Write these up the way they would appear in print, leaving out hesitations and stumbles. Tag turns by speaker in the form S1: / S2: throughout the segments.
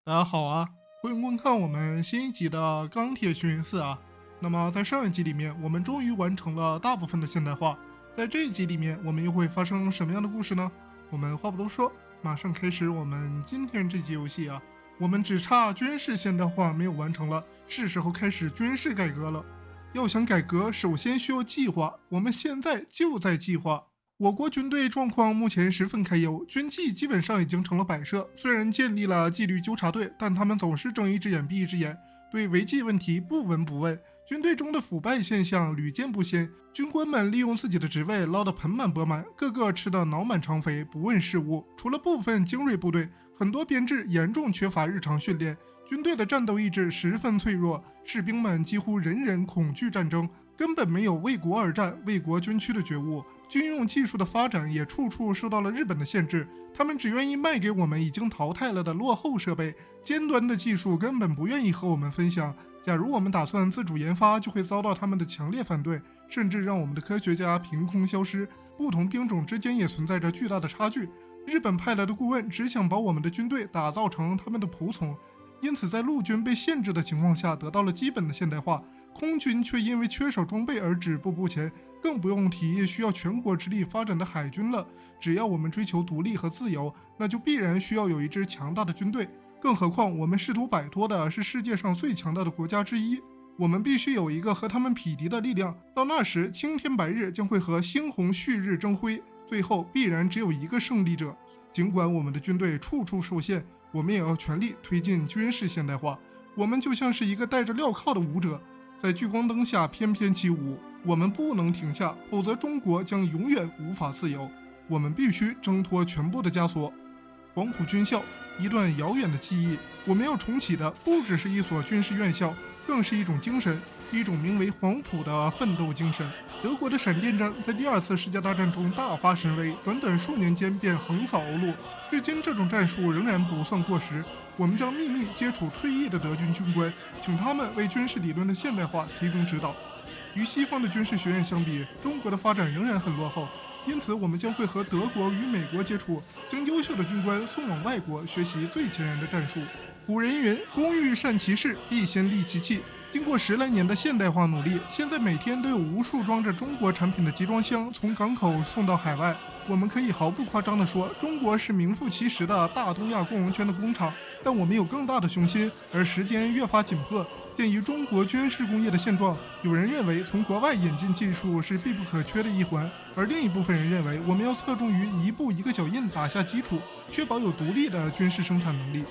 S1: 大家好啊，欢迎观看我们新一集的《钢铁雄鹰4》啊。那么在上一集里面，我们终于完成了大部分的现代化。在这一集里面，我们又会发生什么样的故事呢？我们话不多说，马上开始我们今天这集游戏啊。我们只差军事现代化没有完成了，是时候开始军事改革了。要想改革，首先需要计划，我们现在就在计划。我国军队状况目前十分堪忧，军纪基本上已经成了摆设。虽然建立了纪律纠察队，但他们总是睁一只眼闭一只眼，对违纪问题不闻不问。军队中的腐败现象屡见不鲜，军官们利用自己的职位捞得盆满钵满，个个吃得脑满肠肥，不问事务。除了部分精锐部队，很多编制严重缺乏日常训练，军队的战斗意志十分脆弱，士兵们几乎人人恐惧战争，根本没有为国而战、为国捐躯的觉悟。军用技术的发展也处处受到了日本的限制，他们只愿意卖给我们已经淘汰了的落后设备，尖端的技术根本不愿意和我们分享。假如我们打算自主研发，就会遭到他们的强烈反对，甚至让我们的科学家凭空消失。不同兵种之间也存在着巨大的差距。日本派来的顾问只想把我们的军队打造成他们的仆从，因此在陆军被限制的情况下得到了基本的现代化，空军却因为缺少装备而止步不前，更不用提需要全国之力发展的海军了。只要我们追求独立和自由，那就必然需要有一支强大的军队，更何况我们试图摆脱的是世界上最强大的国家之一，我们必须有一个和他们匹敌的力量。到那时，青天白日将会和猩红旭日争辉，最后必然只有一个胜利者。尽管我们的军队处处受限，我们也要全力推进军事现代化。我们就像是一个戴着镣铐的舞者，在聚光灯下翩翩起舞。我们不能停下，否则中国将永远无法自由。我们必须挣脱全部的枷锁。黄埔军校，一段遥远的记忆。我们要重启的不只是一所军事院校，更是一种精神，一种名为黄埔的奋斗精神。德国的闪电战在第二次世界大战中大发神威，短短数年间便横扫欧陆。至今这种战术仍然不算过时。我们将秘密接触退役的德军军官，请他们为军事理论的现代化提供指导。与西方的军事学院相比，中国的发展仍然很落后，因此我们将会和德国与美国接触，将优秀的军官送往外国学习最前沿的战术。古人云：工欲善其事，必先利其器。经过10来年的现代化努力，现在每天都有无数装着中国产品的集装箱从港口送到海外。我们可以毫不夸张地说，中国是名副其实的大东亚共荣圈的工厂。但我们有更大的雄心，而时间越发紧迫。鉴于中国军事工业的现状，有人认为从国外引进技术是必不可缺的一环，而另一部分人认为我们要侧重于一步一个脚印打下基础，确保有独立的军事生产能力。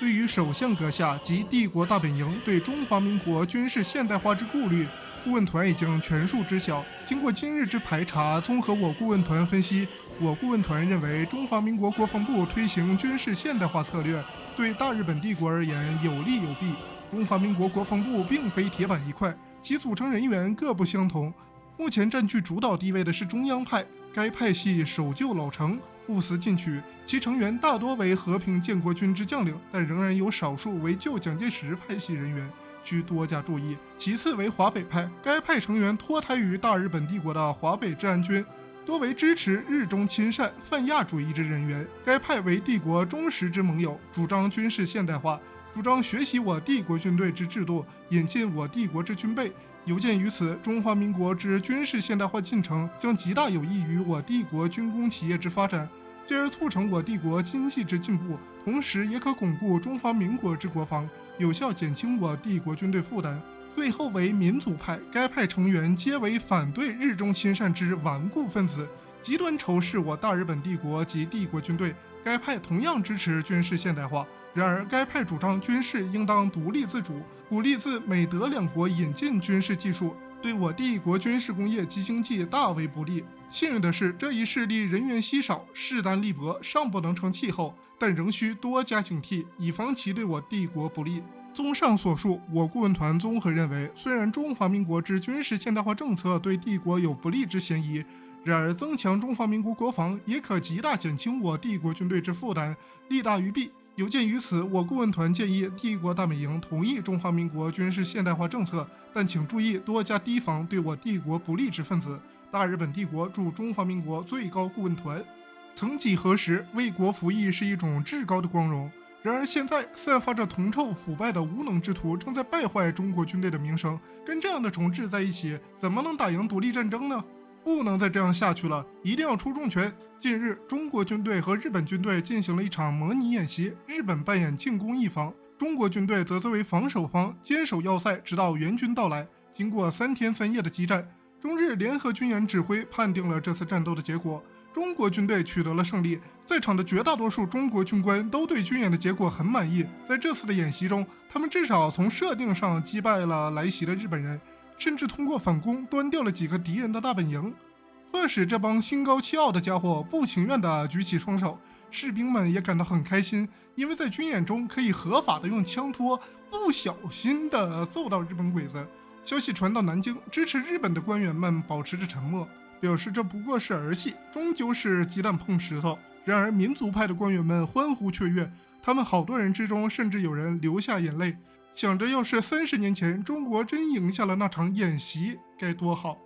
S1: 对于首相阁下及帝国大本营对中华民国军事现代化之顾虑，顾问团已经全数知晓。经过今日之排查，综合我顾问团分析，我顾问团认为中华民国国防部推行军事现代化策略，对大日本帝国而言有利有弊。中华民国国防部并非铁板一块，其组成人员各不相同。目前占据主导地位的是中央派，该派系守旧老成，务实进取，其成员大多为和平建国军之将领，但仍然有少数为旧蒋介石派系人员，需多加注意。其次为华北派，该派成员脱胎于大日本帝国的华北治安军，多为支持日中亲善、泛亚主义之人员。该派为帝国忠实之盟友，主张军事现代化，主张学习我帝国军队之制度，引进我帝国之军备。有鉴于此，中华民国之军事现代化进程将极大有益于我帝国军工企业之发展，进而促成我帝国经济之进步，同时也可巩固中华民国之国防，有效减轻我帝国军队负担。最后为民主派，该派成员皆为反对日中亲善之顽固分子，极端仇视我大日本帝国及帝国军队。该派同样支持军事现代化，然而该派主张军事应当独立自主，鼓励自美德两国引进军事技术，对我帝国军事工业及经济大为不利。幸运的是，这一势力人员稀少，势单力薄，尚不能成气候，但仍需多加警惕，以防其对我帝国不利。综上所述，我顾问团综合认为，虽然中华民国之军事现代化政策对帝国有不利之嫌疑，然而增强中华民国国防也可极大减轻我帝国军队之负担，利大于弊。有鉴于此，我顾问团建议帝国大本营同意中华民国军事现代化政策，但请注意多加提防对我帝国不利之分子。大日本帝国驻中华民国最高顾问团。曾几何时，为国服役是一种至高的光荣。然而现在散发着铜臭腐败的无能之徒正在败坏中国军队的名声，跟这样的重置在一起，怎么能打赢独立战争呢？不能再这样下去了，一定要出重拳。近日，中国军队和日本军队进行了一场模拟演习，日本扮演进攻一方，中国军队则作为防守方，坚守要塞，直到援军到来。经过3天3夜的激战，中日联合军演指挥判定了这次战斗的结果。中国军队取得了胜利，在场的绝大多数中国军官都对军演的结果很满意。在这次的演习中，他们至少从设定上击败了来袭的日本人，甚至通过反攻端掉了几个敌人的大本营，迫使这帮心高气傲的家伙不情愿地举起双手。士兵们也感到很开心，因为在军演中可以合法的用枪托不小心地揍到日本鬼子。消息传到南京，支持日本的官员们保持着沉默，表示这不过是儿戏，终究是鸡蛋碰石头。然而民族派的官员们欢呼雀跃，他们好多人之中甚至有人流下眼泪，想着要是30年前中国真赢下了那场演习该多好，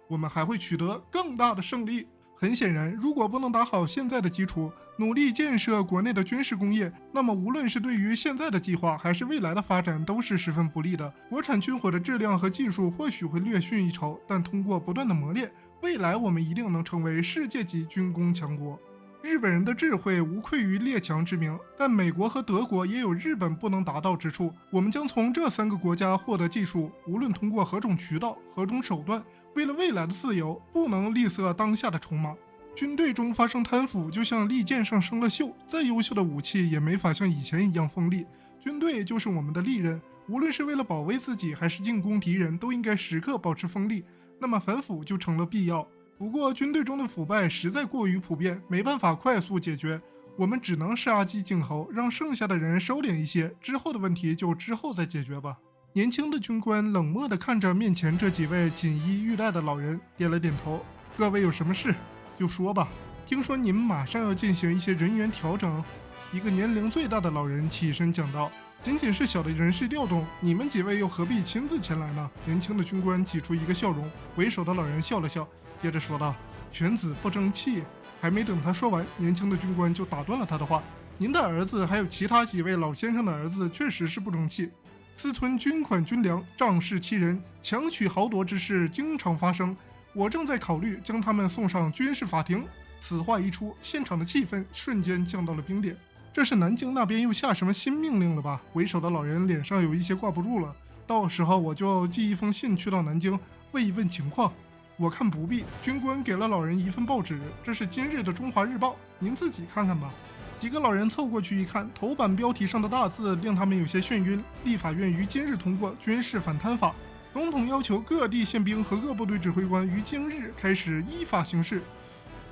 S1: 我们还会取得更大的胜利。很显然，如果不能打好现在的基础，努力建设国内的军事工业，那么无论是对于现在的计划还是未来的发展都是十分不利的。国产军火的质量和技术或许会略逊一筹，但通过不断的磨练，未来我们一定能成为世界级军工强国。日本人的智慧无愧于列强之名，但美国和德国也有日本不能达到之处。我们将从这3个国家获得技术，无论通过何种渠道、何种手段，为了未来的自由，不能吝啬当下的筹码。军队中发生贪腐，就像利剑上生了锈，再优秀的武器也没法像以前一样锋利。军队就是我们的利刃，无论是为了保卫自己还是进攻敌人，都应该时刻保持锋利。那么反腐就成了必要。不过军队中的腐败实在过于普遍，没办法快速解决，我们只能杀鸡儆猴，让剩下的人收敛一些，之后的问题就之后再解决吧。年轻的军官冷漠地看着面前这几位锦衣玉带的老人，点了点头。各位有什么事就说吧，听说你们马上要进行一些人员调整。一个年龄最大的老人起身讲道，仅仅是小的人事调动，你们几位又何必亲自前来呢？年轻的军官挤出一个笑容，为首的老人笑了笑，接着说道，犬子不争气。还没等他说完，年轻的军官就打断了他的话，您的儿子还有其他几位老先生的儿子确实是不争气，私吞军款军粮，仗势欺人，强取豪夺之事经常发生，我正在考虑将他们送上军事法庭。此话一出，现场的气氛瞬间降到了冰点。这是南京那边又下什么新命令了吧？为首的老人脸上有一些挂不住了。到时候我就寄一封信去到南京，问一问情况。我看不必。军官给了老人一份报纸，这是今日的《中华日报》，您自己看看吧。几个老人凑过去一看，头版标题上的大字令他们有些眩晕。立法院于今日通过军事反贪法，总统要求各地宪兵和各部队指挥官于今日开始依法行事。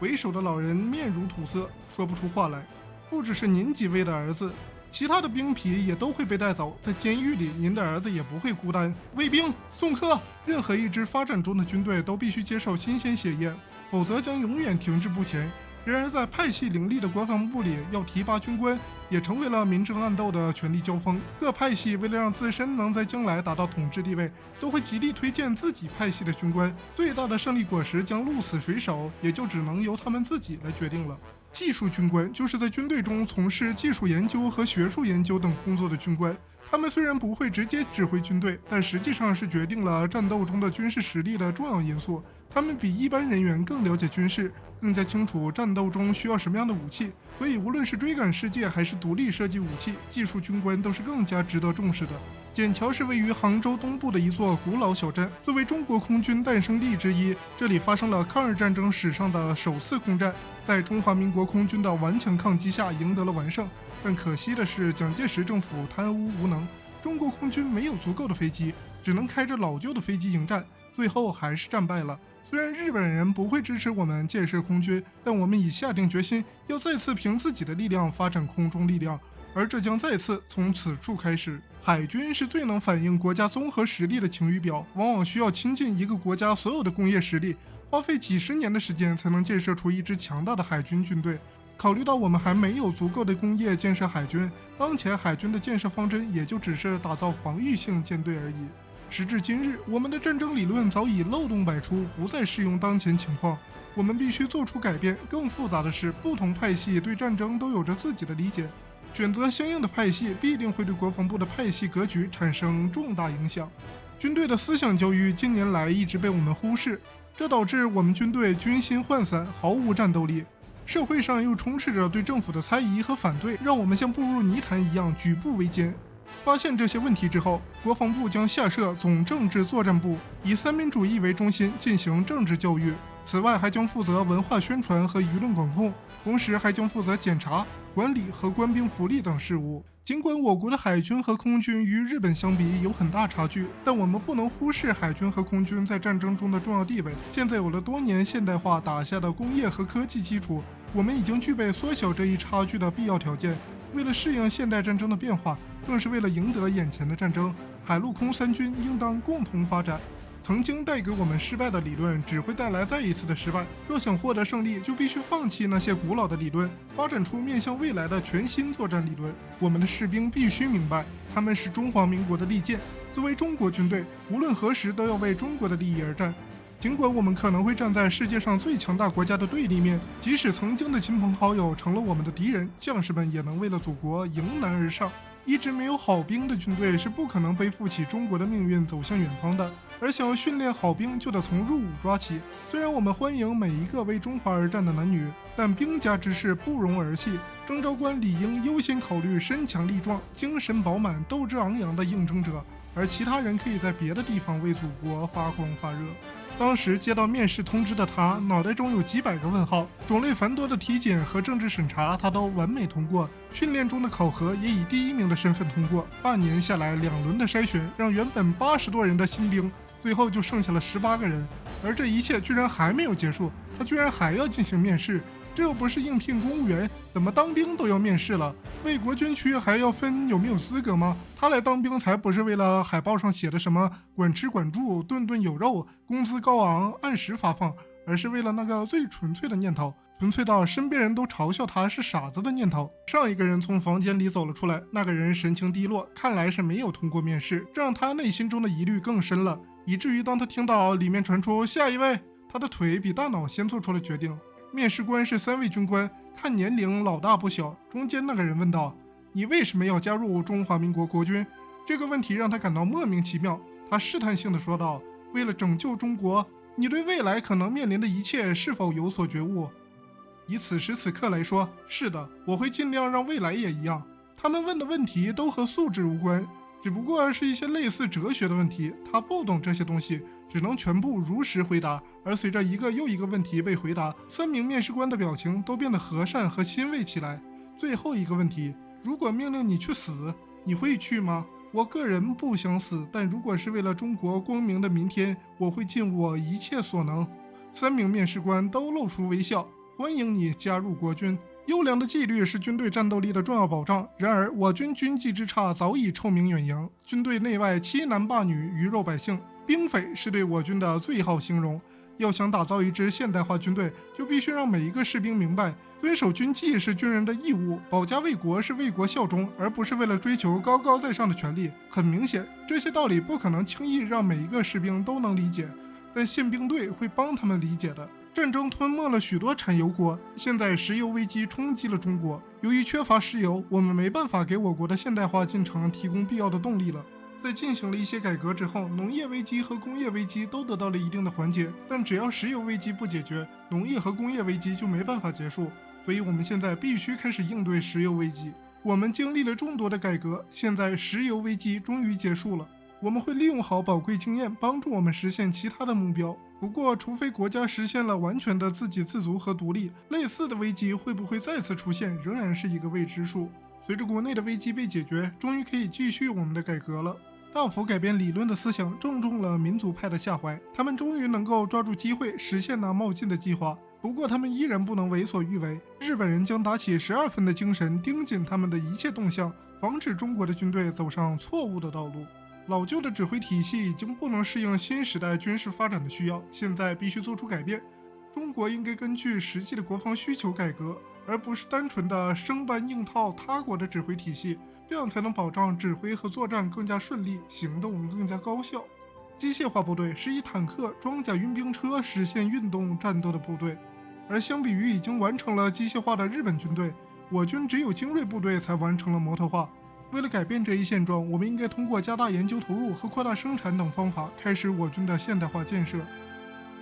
S1: 为首的老人面如土色，说不出话来。不只是您几位的儿子，其他的兵痞也都会被带走，在监狱里您的儿子也不会孤单。卫兵送客，任何一支发展中的军队都必须接受新鲜血液，否则将永远停滞不前。然而在派系林立的国防部里，要提拔军官也成为了明争暗斗的权力交锋。各派系为了让自身能在将来达到统治地位，都会极力推荐自己派系的军官，最大的胜利果实将鹿死谁手，也就只能由他们自己来决定了。技术军官就是在军队中从事技术研究和学术研究等工作的军官，他们虽然不会直接指挥军队，但实际上是决定了战斗中的军事实力的重要因素。他们比一般人员更了解军事，更加清楚战斗中需要什么样的武器，所以无论是追赶世界还是独立设计武器，技术军官都是更加值得重视的。笕桥是位于杭州东部的一座古老小镇，作为中国空军诞生地之一，这里发生了抗日战争史上的首次空战，在中华民国空军的顽强抗击下赢得了完胜。但可惜的是，蒋介石政府贪污无能，中国空军没有足够的飞机，只能开着老旧的飞机迎战，最后还是战败了。虽然日本人不会支持我们建设空军，但我们已下定决心要再次凭自己的力量发展空中力量，而这将再次从此处开始。海军是最能反映国家综合实力的晴雨表，往往需要倾尽一个国家所有的工业实力，花费几十年的时间才能建设出一支强大的海军军队。考虑到我们还没有足够的工业建设海军，当前海军的建设方针也就只是打造防御性舰队而已。时至今日，我们的战争理论早已漏洞百出，不再适用当前情况。我们必须做出改变。更复杂的是，不同派系对战争都有着自己的理解。选择相应的派系必定会对国防部的派系格局产生重大影响。军队的思想教育近年来一直被我们忽视，这导致我们军队军心涣散，毫无战斗力。社会上又充斥着对政府的猜疑和反对，让我们像步入泥潭一样举步维艰。发现这些问题之后，国防部将下设总政治作战部，以三民主义为中心进行政治教育。此外，还将负责文化宣传和舆论管控，同时还将负责检查、管理和官兵福利等事务。尽管我国的海军和空军与日本相比有很大差距，但我们不能忽视海军和空军在战争中的重要地位。现在有了多年现代化打下的工业和科技基础，我们已经具备缩小这一差距的必要条件。为了适应现代战争的变化，更是为了赢得眼前的战争，海陆空三军应当共同发展。曾经带给我们失败的理论，只会带来再一次的失败。若想获得胜利，就必须放弃那些古老的理论，发展出面向未来的全新作战理论。我们的士兵必须明白，他们是中华民国的利剑。作为中国军队，无论何时都要为中国的利益而战。尽管我们可能会站在世界上最强大国家的对立面，即使曾经的亲朋好友成了我们的敌人，将士们也能为了祖国迎难而上。一支没有好兵的军队是不可能背负起中国的命运走向远方的，而想要训练好兵，就得从入伍抓起。虽然我们欢迎每一个为中华而战的男女，但兵家之事不容儿戏。征召官理应优先考虑身强力壮、精神饱满、斗志昂扬的应征者，而其他人可以在别的地方为祖国发光发热。当时接到面试通知的他，脑袋中有几百个问号，种类繁多的体检和政治审查他都完美通过，训练中的考核也以第1名的身份通过。半年下来，2轮的筛选让原本80多人的新兵，最后就剩下了18个人。而这一切居然还没有结束，他居然还要进行面试。这又不是应聘公务员，怎么当兵都要面试了？为国军区还要分有没有资格吗？他来当兵才不是为了海报上写的什么管吃管住、顿顿有肉、工资高昂、按时发放，而是为了那个最纯粹的念头，纯粹到身边人都嘲笑他是傻子的念头。上一个人从房间里走了出来，那个人神情低落，看来是没有通过面试，这让他内心中的疑虑更深了，以至于当他听到里面传出下一位，他的腿比大脑先做出了决定。面试官是3位军官，看年龄老大不小。中间那个人问道：“你为什么要加入中华民国国军？”这个问题让他感到莫名其妙。他试探性地说道：“为了拯救中国，你对未来可能面临的一切是否有所觉悟？”以此时此刻来说，是的，我会尽量让未来也一样。他们问的问题都和素质无关，只不过是一些类似哲学的问题。他不懂这些东西，只能全部如实回答。而随着一个又一个问题被回答，3名面试官的表情都变得和善和欣慰起来。最后一个问题：如果命令你去死，你会去吗？我个人不想死，但如果是为了中国光明的明天，我会尽我一切所能。3名面试官都露出微笑，欢迎你加入国军。优良的纪律是军队战斗力的重要保障。然而，我军军纪之差早已臭名远扬，军队内外欺男霸女、鱼肉百姓，兵匪是对我军的最好形容。要想打造一支现代化军队，就必须让每一个士兵明白，遵守军纪是军人的义务，保家卫国是为国效忠，而不是为了追求高高在上的权利。很明显，这些道理不可能轻易让每一个士兵都能理解，但宪兵队会帮他们理解的。战争吞没了许多产油国，现在石油危机冲击了中国。由于缺乏石油，我们没办法给我国的现代化进程提供必要的动力了。在进行了一些改革之后，农业危机和工业危机都得到了一定的缓解，但只要石油危机不解决，农业和工业危机就没办法结束。所以我们现在必须开始应对石油危机。我们经历了众多的改革，现在石油危机终于结束了。我们会利用好宝贵经验，帮助我们实现其他的目标。不过，除非国家实现了完全的自给自足和独立，类似的危机会不会再次出现，仍然是一个未知数。随着国内的危机被解决，终于可以继续我们的改革了。大幅改变理论的思想正中了民族派的下怀，他们终于能够抓住机会实现那冒进的计划。不过他们依然不能为所欲为，日本人将打起12分的精神，盯紧他们的一切动向，防止中国的军队走上错误的道路。老旧的指挥体系已经不能适应新时代军事发展的需要，现在必须做出改变。中国应该根据实际的国防需求改革，而不是单纯的生搬硬套他国的指挥体系，这样才能保障指挥和作战更加顺利，行动更加高效。机械化部队是以坦克、装甲运兵车实现运动战斗的部队，而相比于已经完成了机械化的日本军队，我军只有精锐部队才完成了模特化。为了改变这一现状，我们应该通过加大研究投入和扩大生产等方法，开始我军的现代化建设。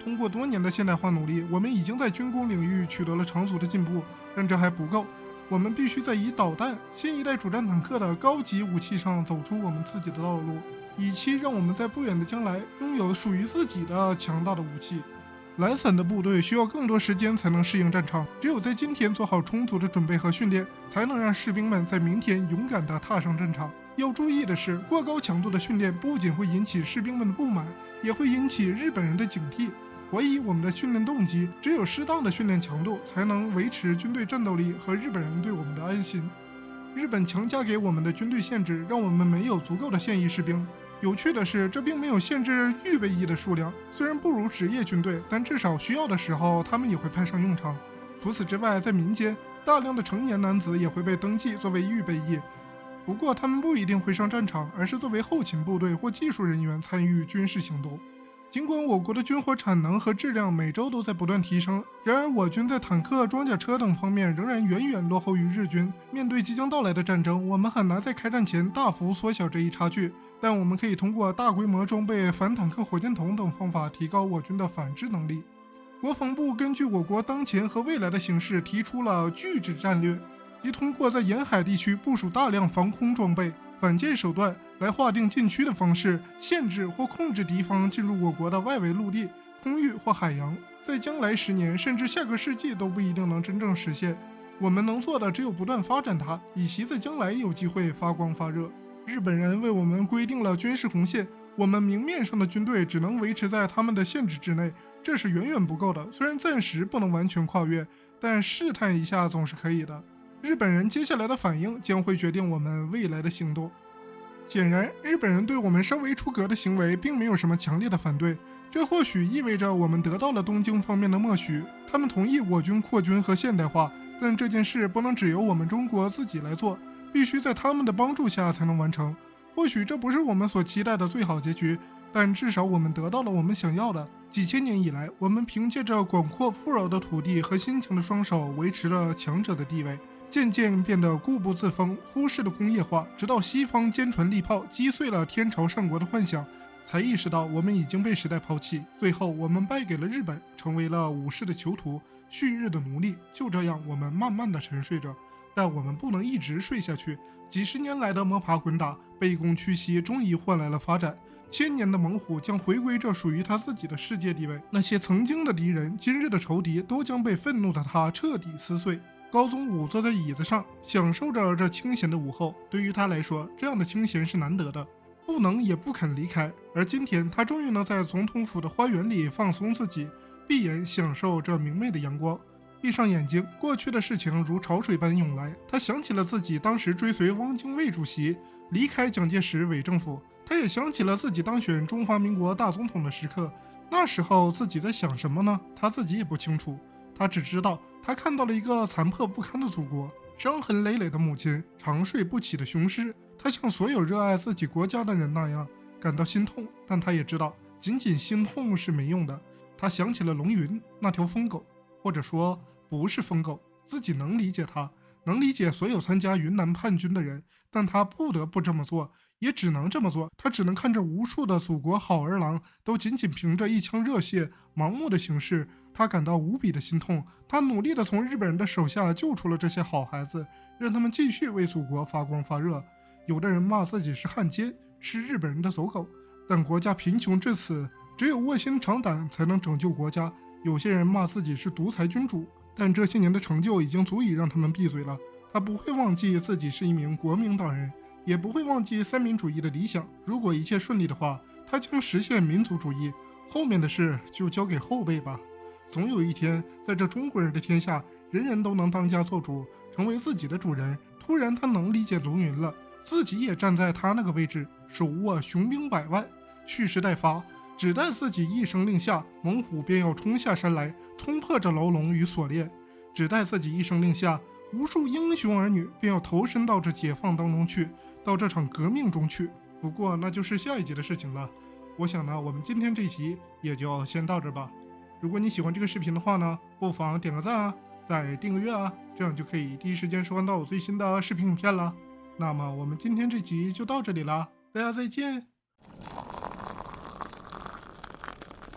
S1: 通过多年的现代化努力，我们已经在军工领域取得了长足的进步，但这还不够。我们必须在以导弹、新一代主战坦克的高级武器上走出我们自己的道路，以期让我们在不远的将来拥有属于自己的强大的武器。懒散的部队需要更多时间才能适应战场，只有在今天做好充足的准备和训练，才能让士兵们在明天勇敢地踏上战场。要注意的是，过高强度的训练不仅会引起士兵们的不满，也会引起日本人的警惕，怀疑我们的训练动机。只有适当的训练强度，才能维持军队战斗力和日本人对我们的安心。日本强加给我们的军队限制，让我们没有足够的现役士兵。有趣的是，这并没有限制预备役的数量，虽然不如职业军队，但至少需要的时候，他们也会派上用场。除此之外，在民间，大量的成年男子也会被登记作为预备役，不过他们不一定会上战场，而是作为后勤部队或技术人员参与军事行动。尽管我国的军火产能和质量每周都在不断提升，然而我军在坦克、装甲车等方面仍然远远落后于日军。面对即将到来的战争，我们很难在开战前大幅缩小这一差距，但我们可以通过大规模装备反坦克火箭筒等方法提高我军的反制能力。国防部根据我国当前和未来的形势，提出了拒止战略，即通过在沿海地区部署大量防空装备、反舰手段来划定禁区的方式，限制或控制敌方进入我国的外围陆地、空域或海洋，在将来10年甚至下个世纪都不一定能真正实现。我们能做的只有不断发展它，以期在将来有机会发光发热。日本人为我们规定了军事红线，我们明面上的军队只能维持在他们的限制之内，这是远远不够的。虽然暂时不能完全跨越，但试探一下总是可以的。日本人接下来的反应将会决定我们未来的行动。显然，日本人对我们稍微出格的行为并没有什么强烈的反对，这或许意味着我们得到了东京方面的默许，他们同意我军扩军和现代化，但这件事不能只由我们中国自己来做，必须在他们的帮助下才能完成。或许这不是我们所期待的最好结局，但至少我们得到了我们想要的。几千年以来，我们凭借着广阔富饶的土地和辛勤的双手，维持了强者的地位，渐渐变得固步自封，忽视了工业化，直到西方坚船利炮击碎了天朝上国的幻想，才意识到我们已经被时代抛弃。最后，我们败给了日本，成为了武士的囚徒，旭日的奴隶。就这样，我们慢慢的沉睡着，但我们不能一直睡下去。几十年来的摸爬滚打、卑躬屈膝，终于换来了发展。千年的猛虎将回归这属于他自己的世界地位。那些曾经的敌人，今日的仇敌，都将被愤怒的他彻底撕碎。高宗武坐在椅子上，享受着这清闲的午后。对于他来说，这样的清闲是难得的，不能也不肯离开。而今天，他终于能在总统府的花园里放松自己，闭眼享受这明媚的阳光。闭上眼睛，过去的事情如潮水般涌来。他想起了自己当时追随汪精卫主席离开蒋介石伪政府，他也想起了自己当选中华民国大总统的时刻。那时候自己在想什么呢？他自己也不清楚。他只知道，他看到了一个残破不堪的祖国，伤痕累累的母亲，长睡不起的雄狮。他像所有热爱自己国家的人那样感到心痛，但他也知道，仅仅心痛是没用的。他想起了龙云，那条疯狗，或者说不是疯狗，自己能理解他，能理解所有参加云南叛军的人，但他不得不这么做，也只能这么做。他只能看着无数的祖国好儿郎都仅仅凭着一腔热血盲目的行事，他感到无比的心痛。他努力地从日本人的手下救出了这些好孩子，让他们继续为祖国发光发热。有的人骂自己是汉奸，是日本人的走狗，但国家贫穷至此，只有卧薪尝胆才能拯救国家。有些人骂自己是独裁君主，但这些年的成就已经足以让他们闭嘴了。他不会忘记自己是一名国民党人，也不会忘记三民主义的理想。如果一切顺利的话，他将实现民族主义，后面的事就交给后辈吧。总有一天，在这中国人的天下，人人都能当家做主，成为自己的主人。突然他能理解龙云了，自己也站在他那个位置，手握雄兵100万，蓄势待发，只待自己一声令下，猛虎便要冲下山来，冲破这牢笼与锁链。只待自己一声令下，无数英雄儿女便要投身到这解放当中去，到这场革命中去。不过那就是下一集的事情了。我想呢，我们今天这集也就先到这吧。如果你喜欢这个视频的话呢，不妨点个赞啊。再订个阅啊，这样就可以第一时间收看到我最新的视频影片了。那么我们今天这集就到这里了，大家再见。